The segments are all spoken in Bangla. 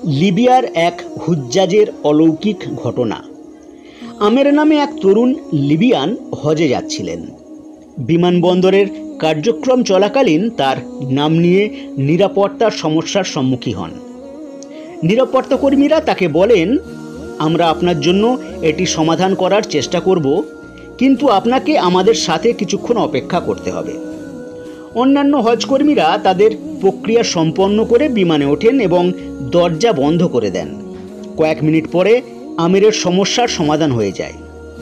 লিবিয়ার এক হুজ্জাজের অলৌকিক ঘটনা। আমের নামে এক তরুণ লিবিয়ান হজে যাচ্ছিলেন। বিমানবন্দরের কার্যক্রম চলাকালীন তার নাম নিয়ে নিরাপত্তার সমস্যার সম্মুখীন হন। নিরাপত্তা কর্মীরা তাকে বলেন, আমরা আপনার জন্য এটি সমাধান করার চেষ্টা করব, কিন্তু আপনাকে আমাদের সাথে কিছুক্ষণ অপেক্ষা করতে হবে। অন্যান্য হজকর্মীরা তাদের প্রক্রিয়া সম্পন্ন করে বিমানে ওঠেন এবং দরজা বন্ধ করে দেন। কয়েক মিনিট পরে আমিরের সমস্যার সমাধান হয়ে যায়,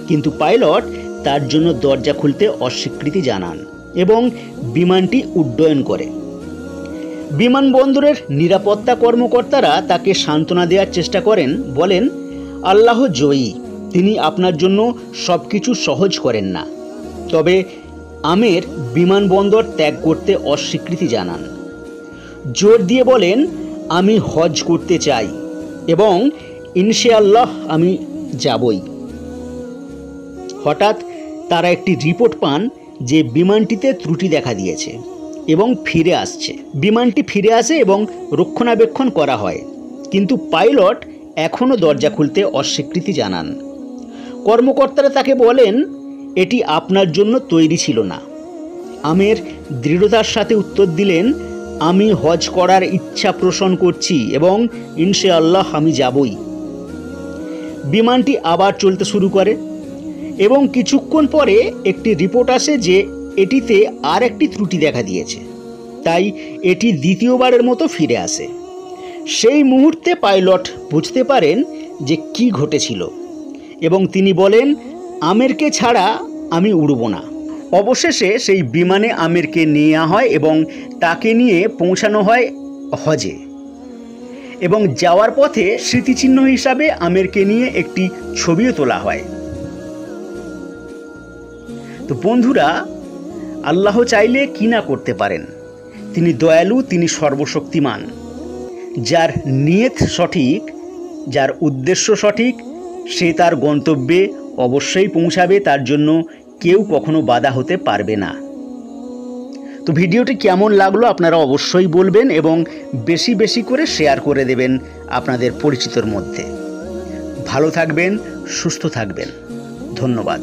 কিন্তু পাইলট তার জন্য দরজা খুলতে অস্বীকৃতি জানান এবং বিমানটি উড্ডয়ন করে। বিমানবন্দরের নিরাপত্তা কর্মকর্তারা তাকে সান্ত্বনা দেওয়ার চেষ্টা করেন, বলেন, আল্লাহ জয়ী, তিনি আপনার জন্য সব কিছু সহজ করেন না। তবে আমের বিমানবন্দর ত্যাগ করতে অস্বীকৃতি জানান। জোর দিয়ে বলেন, আমি হজ করতে চাই এবং ইনশাআল্লাহ আমি যাবই। হঠাৎ তারা একটি রিপোর্ট পান যে বিমানটিতে ত্রুটি দেখা দিয়েছে এবং ফিরে আসছে। বিমানটি ফিরে আসে এবং রক্ষণাবেক্ষণ করা হয়, কিন্তু পাইলট এখনও দরজা খুলতে অস্বীকৃতি জানান। কর্মকর্তারা তাকে বলেন, এটি আপনার জন্য তৈরি ছিল না। আমের দৃঢ়তার সাথে উত্তর দিলেন, আমি হজ করার ইচ্ছা পোষণ করছি এবং ইনশাআল্লাহ আমি যাবই। বিমানটি আবার চলতে শুরু করে এবং কিছুক্ষণ পরে একটি রিপোর্ট আসে যে এটিতে আর একটি ত্রুটি দেখা দিয়েছে, তাই এটি দ্বিতীয়বারের মতো ফিরে আসে। সেই মুহূর্তে পাইলট বুঝতে পারেন যে কি ঘটেছিল এবং তিনি বলেন, আমেরকে ছাড়া আমি উড়ব না। অবশেষে সেই বিমানে আমেরকে নেওয়া হয় এবং তাকে নিয়ে পৌঁছানো হয় হজে, এবং যাওয়ার পথে স্মৃতিচিহ্ন হিসাবে আমেরকে নিয়ে একটি ছবিও তোলা হয়। তো বন্ধুরা, আল্লাহ চাইলে কি না করতে পারেন। তিনি দয়ালু, তিনি সর্বশক্তিমান। যার নিয়ত সঠিক, যার উদ্দেশ্য সঠিক, সে তার গন্তব্যে অবশ্যই পৌঁছাবে। তার জন্য কেউ কখনো বাধা হতে পারবে না। তো ভিডিওটি কেমন লাগলো আপনারা অবশ্যই বলবেন এবং বেশি বেশি করে শেয়ার করে দেবেন আপনাদের পরিচিতর মধ্যে। ভালো থাকবেন, সুস্থ থাকবেন। ধন্যবাদ।